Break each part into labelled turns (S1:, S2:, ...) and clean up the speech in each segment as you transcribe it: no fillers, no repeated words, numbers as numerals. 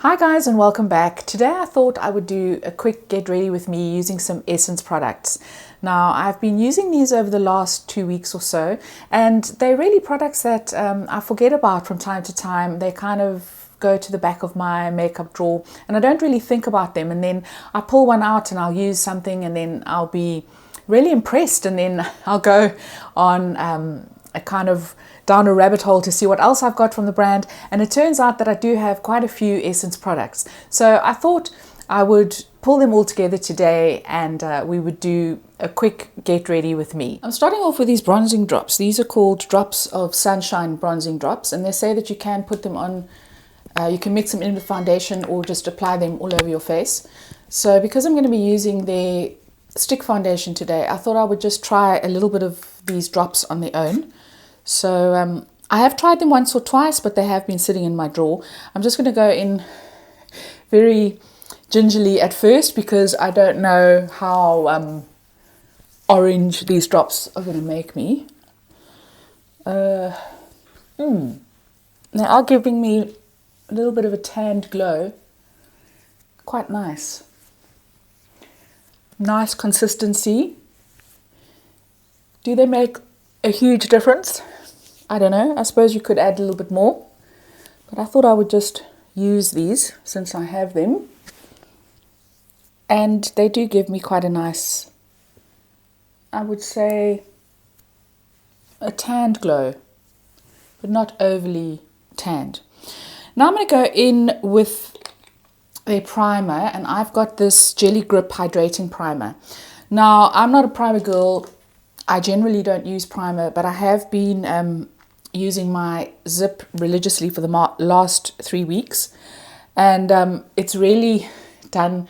S1: Hi guys and welcome back. Today I thought I would do a quick get ready with me using some Essence products. Now I've been using these over the last 2 weeks or so, and they're really products that I forget about from time to time. They kind of go to the back of my makeup drawer and I don't really think about them, and then I pull one out and I'll use something and then I'll be really impressed, and then I'll go on a kind of down a rabbit hole to see what else I've got from the brand, and it turns out that I do have quite a few Essence products. So I thought I would pull them all together today and we would do a quick get ready with me. I'm starting off with these bronzing drops. These are called Drops of Sunshine bronzing drops, and they say that you can put them on, you can mix them in with foundation or just apply them all over your face. So because I'm going to be using their stick foundation today, I thought I would just try a little bit of these drops on their own. So I have tried them once or twice, but they have been sitting in my drawer. I'm just going to go in very gingerly at first because I don't know how orange these drops are going to make me. They are giving me a little bit of a tanned glow. Quite nice. Nice consistency. Do they make a huge difference? I don't know. I suppose you could add a little bit more, but I thought I would just use these since I have them, and they do give me quite a nice, I would say, a tanned glow, but not overly tanned. Now I'm going to go in with a primer, and I've got this Jelly Grip Hydrating Primer. Now I'm not a primer girl. I generally don't use primer, but I have been using my Zip religiously for the last 3 weeks, and it's really done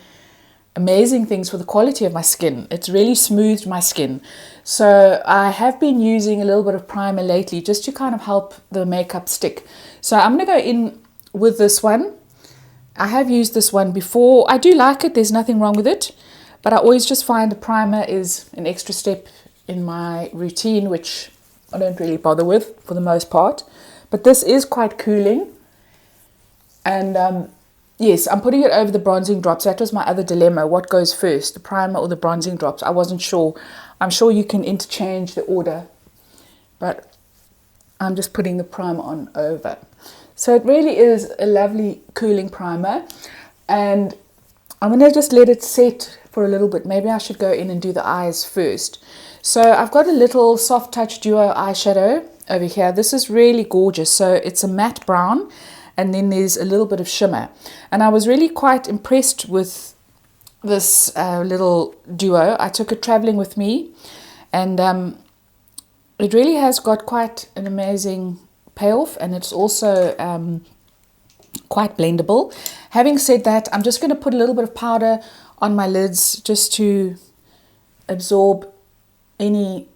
S1: amazing things for the quality of my skin. It's really smoothed my skin. So I have been using a little bit of primer lately just to kind of help the makeup stick. So I'm going to go in with this one. I have used this one before. I do like it. There's nothing wrong with it, but I always just find the primer is an extra step in my routine, which I don't really bother with for the most part. But this is quite cooling, and yes, I'm putting it over the bronzing drops. That was my other dilemma. What goes first, the primer or the bronzing drops? I wasn't sure. I'm sure you can interchange the order, but I'm just putting the primer on over. So it really is a lovely cooling primer, and I'm going to just let it set for a little bit. Maybe I should go in and do the eyes first. So I've got a little Soft Touch Duo eyeshadow over here. This is really gorgeous. So it's a matte brown, and then there's a little bit of shimmer. And I was really quite impressed with this little duo. I took it traveling with me, and it really has got quite an amazing payoff, and it's also quite blendable. Having said that, I'm just going to put a little bit of powder on my lids just to absorb any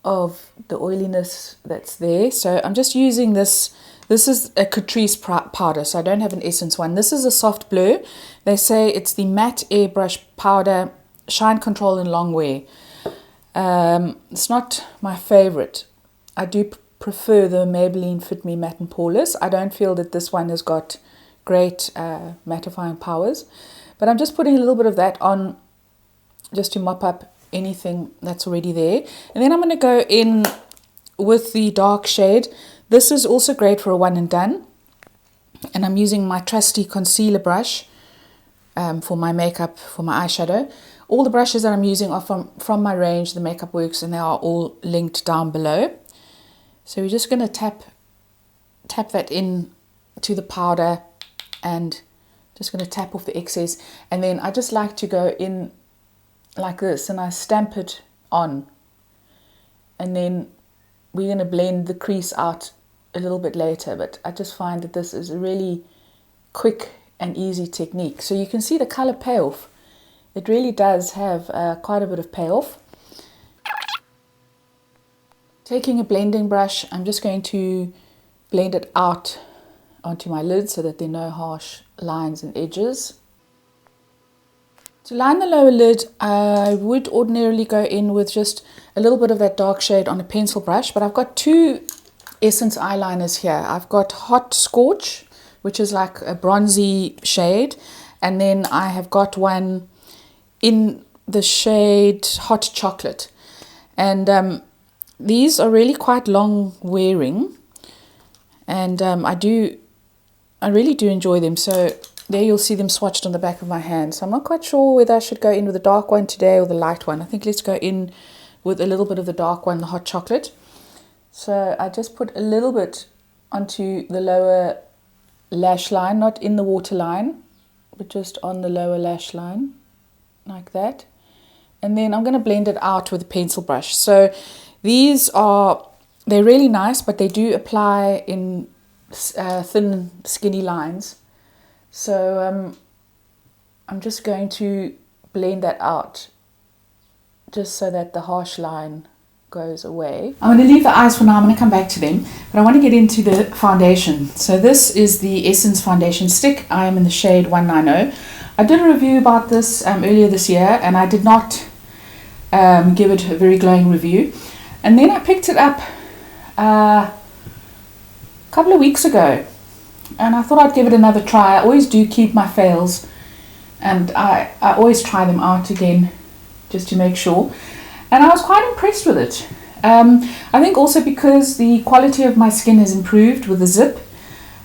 S1: of the oiliness that's there. So I'm just using this. This is a Catrice powder, so I don't have an Essence one. This is a soft blur. They say it's the matte airbrush powder, shine control and long wear. It's not my favorite. I do prefer the Maybelline Fit Me Matte and Poreless. I don't feel that this one has got great mattifying powers, but I'm just putting a little bit of that on just to mop up anything that's already there. And then I'm going to go in with the dark shade. This is also great for a one and done, and I'm using my trusty concealer brush for my makeup, for my eyeshadow. All the brushes that I'm using are from my range, the Makeup Works, and they are all linked down below. So we're just going to tap that in to the powder, and just going to tap off the excess. And then I just like to go in like this, and I stamp it on, and then we're going to blend the crease out a little bit later. But I just find that this is a really quick and easy technique. So you can see the color payoff. It really does have quite a bit of payoff. Taking a blending brush, I'm just going to blend it out onto my lid so that there are no harsh lines and edges. To line the lower lid, I would ordinarily go in with just a little bit of that dark shade on a pencil brush, but I've got two Essence eyeliners here. I've got Hot Scorch, which is like a bronzy shade. And then I have got one in the shade Hot Chocolate. And these are really quite long wearing. And I really do enjoy them. So there you'll see them swatched on the back of my hand. So I'm not quite sure whether I should go in with the dark one today or the light one. I think let's go in with a little bit of the dark one, the Hot Chocolate. So I just put a little bit onto the lower lash line, not in the waterline, but just on the lower lash line, like that. And then I'm going to blend it out with a pencil brush. So they're really nice, but they do apply in thin, skinny lines. So I'm just going to blend that out, just so that the harsh line goes away. I'm going to leave the eyes for now. I'm going to come back to them, but I want to get into the foundation. So this is the Essence foundation stick. I am in the shade 190. I did a review about this earlier this year, and I did not give it a very glowing review. And then I picked it up a couple of weeks ago, and I thought I'd give it another try. I always do keep my fails, and I always try them out again just to make sure. And I was quite impressed with it. I think also because the quality of my skin has improved with the zip.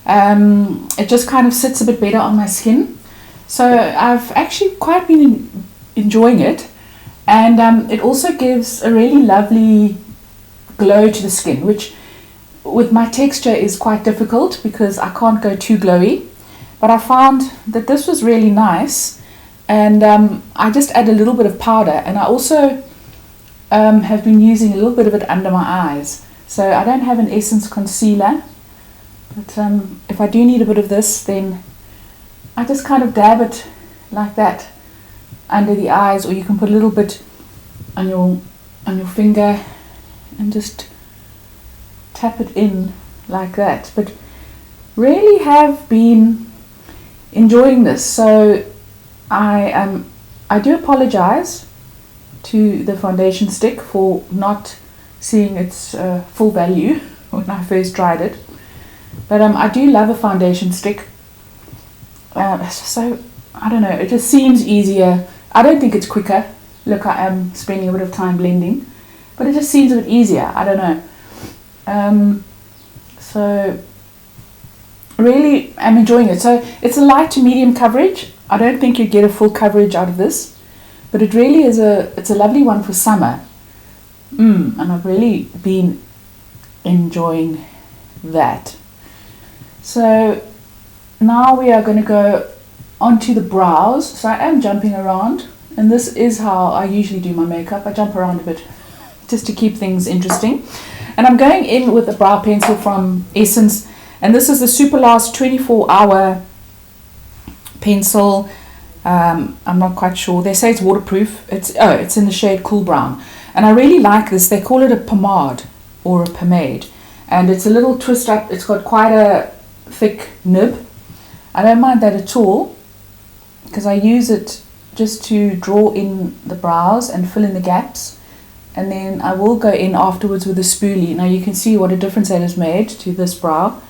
S1: It just kind of sits a bit better on my skin. So I've actually quite been enjoying it. And it also gives a really lovely glow to the skin, which with my texture is quite difficult because I can't go too glowy. But I found that this was really nice. And I just add a little bit of powder. And I also have been using a little bit of it under my eyes. So I don't have an Essence concealer. But if I do need a bit of this, then I just kind of dab it like that under the eyes, or you can put a little bit on your finger and just tap it in like that. But really have been enjoying this. So I do apologize to the foundation stick for not seeing its full value when I first tried it. But I do love a foundation stick. So I don't know, it just seems easier. I don't think it's quicker. Look, I am spending a bit of time blending, but it just seems a bit easier. I don't know. So really I'm enjoying it. So it's a light to medium coverage. I don't think you'd get a full coverage out of this, but it really is it's a lovely one for summer. And I've really been enjoying that. So now we are going to go onto the brows. So I am jumping around, and this is how I usually do my makeup. I jump around a bit just to keep things interesting. And I'm going in with a brow pencil from Essence, and this is the Super Last 24-hour pencil. I'm not quite sure. They say it's waterproof. It's in the shade Cool Brown, and I really like this. They call it a pomade or a pomade, and it's a little twist up. It's got quite a thick nib. I don't mind that at all because I use it just to draw in the brows and fill in the gaps, and then I will go in afterwards with a spoolie. Now you can see what a difference that has made to this brow.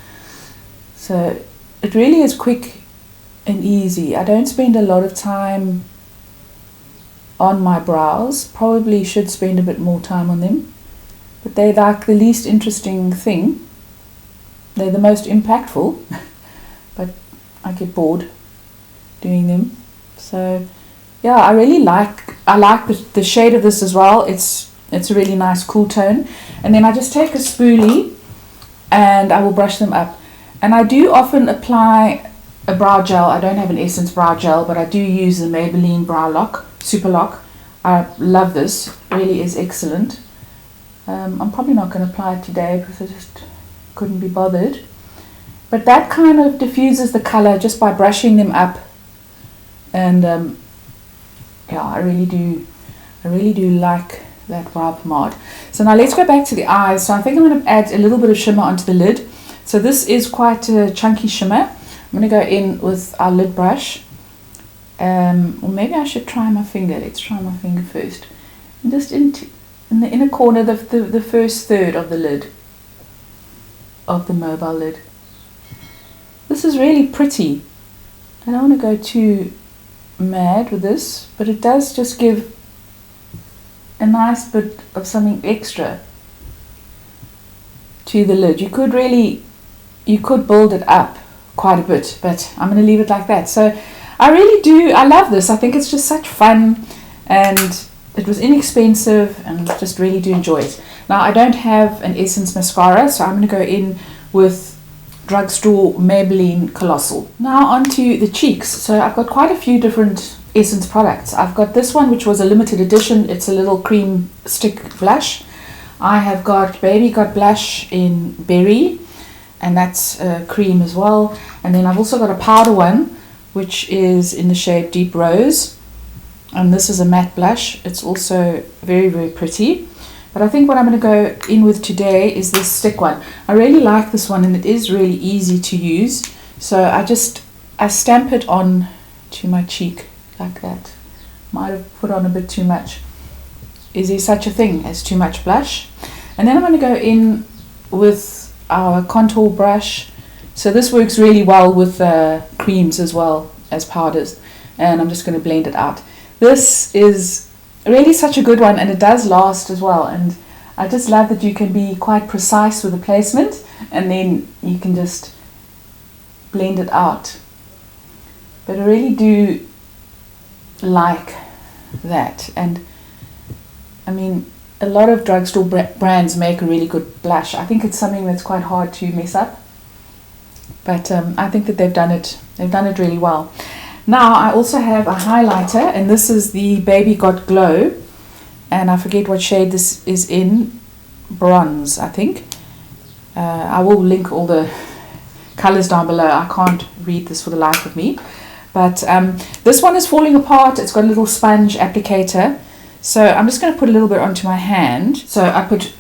S1: So it really is quick and easy. I don't spend a lot of time on my brows. Probably should spend a bit more time on them, but they're like the least interesting thing. They're the most impactful, but I get bored doing them. So yeah, I like the shade of this as well. It's a really nice cool tone. And then I just take a spoolie and I will brush them up. And I do often apply a brow gel. I don't have an Essence brow gel, but I do use the Maybelline Brow Lock, Super Lock. I love this. It really is excellent. I'm probably not going to apply it today because I just couldn't be bothered. But that kind of diffuses the color just by brushing them up. And yeah, I really do like that brow pomade. So now let's go back to the eyes. So I think I'm going to add a little bit of shimmer onto the lid. So this is quite a chunky shimmer. I'm going to go in with our lid brush. Or maybe I should try my finger. Let's try my finger first. And just in the inner corner, the first third of the lid, of the mobile lid. this is really pretty. I don't want to go too mad with this, but it does just give a nice bit of something extra to the lid. You could build it up quite a bit, but I'm going to leave it like that. So I love this. I think it's just such fun, and it was inexpensive, and just really do enjoy it. Now I don't have an Essence mascara, so I'm going to go in with drugstore Maybelline Colossal. Now onto the cheeks. So I've got quite a few different Essence products. I've got this one, which was a limited edition. It's a little cream stick blush. I have got Baby Got Blush in Berry, and that's cream as well. And then I've also got a powder one, which is in the shade Deep Rose, and this is a matte blush. It's also very, very pretty. But I think what I'm going to go in with today is this stick one. I really like this one, and it is really easy to use. So I stamp it on to my cheek like that. Might have put on a bit too much. Is there such a thing as too much blush? And then I'm going to go in with our contour brush. So this works really well with creams as well as powders. And I'm just going to blend it out. This is really such a good one, and it does last as well. And I just love that you can be quite precise with the placement, and then you can just blend it out. But I really do like that. And I mean, a lot of drugstore brands make a really good blush. I think it's something that's quite hard to mess up, but I think that they've done it really well. Now I also have a highlighter, and this is the Baby Got Glow, and I forget what shade this is in. Bronze, I think. I will link all the colors down below. I can't read this for the life of me, but this one is falling apart. It's got a little sponge applicator, so I'm just going to put a little bit onto my hand. So I put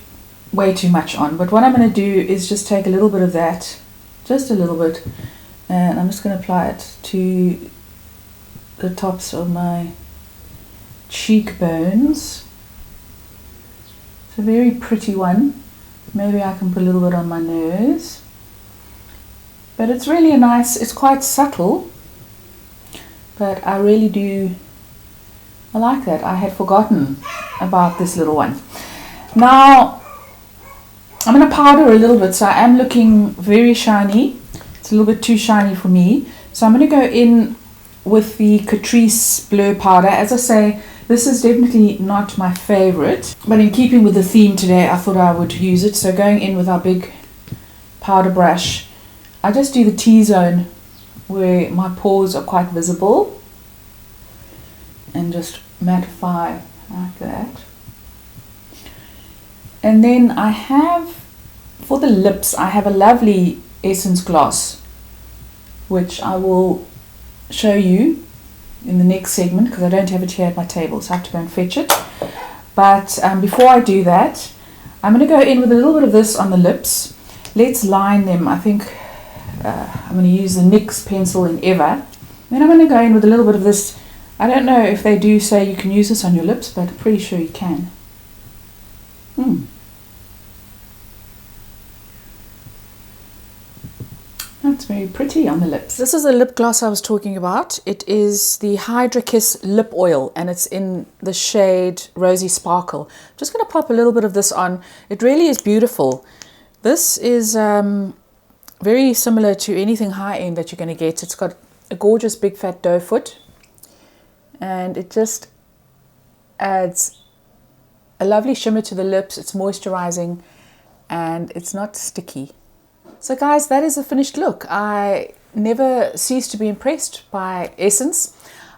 S1: way too much on, but what I'm going to do is just take a little bit of that, just a little bit, and I'm just going to apply it to the tops of my cheekbones. It's a very pretty one. Maybe I can put a little bit on my nose, but it's really a nice, it's quite subtle, but I like that. I had forgotten about this little one. Now I'm going to powder a little bit, so I am looking very shiny. It's a little bit too shiny for me, so I'm going to go in with the Catrice Blur powder. As I say, this is definitely not my favorite, but in keeping with the theme today, I thought I would use it. So going in with our big powder brush, I just do the T-zone where my pores are quite visible, and just mattify like that. And then I have, for the lips, I have a lovely Essence gloss, which I will show you in the next segment, because I don't have it here at my table, so I have to go and fetch it. But before I do that, I'm going to go in with a little bit of this on the lips. Let's line them. I think I'm going to use the NYX pencil in Ever. Then I'm going to go in with a little bit of this. I don't know if they do say you can use this on your lips, but I'm pretty sure you can. That's very pretty on the lips. This is the lip gloss I was talking about. It is the Hydra Kiss Lip Oil, and it's in the shade Rosy Sparkle. I'm just going to pop a little bit of this on. It really is beautiful. This is very similar to anything high-end that you're going to get. It's got a gorgeous big fat doe foot, and it just adds a lovely shimmer to the lips. It's moisturizing, and it's not sticky. So guys, that is the finished look. I never cease to be impressed by Essence.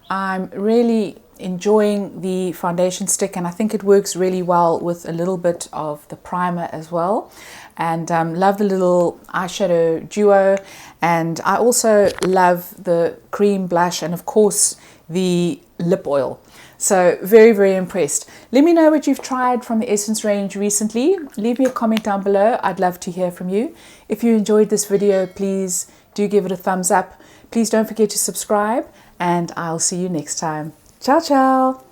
S1: I'm really enjoying the foundation stick, and I think it works really well with a little bit of the primer as well. And love the little eyeshadow duo, and I also love the cream blush, and of course the lip oil. So very, very impressed. Let me know what you've tried from the Essence range recently. Leave me a comment down below. I'd love to hear from you. If you enjoyed this video, please do give it a thumbs up. Please don't forget to subscribe, and I'll see you next time. Ciao, ciao.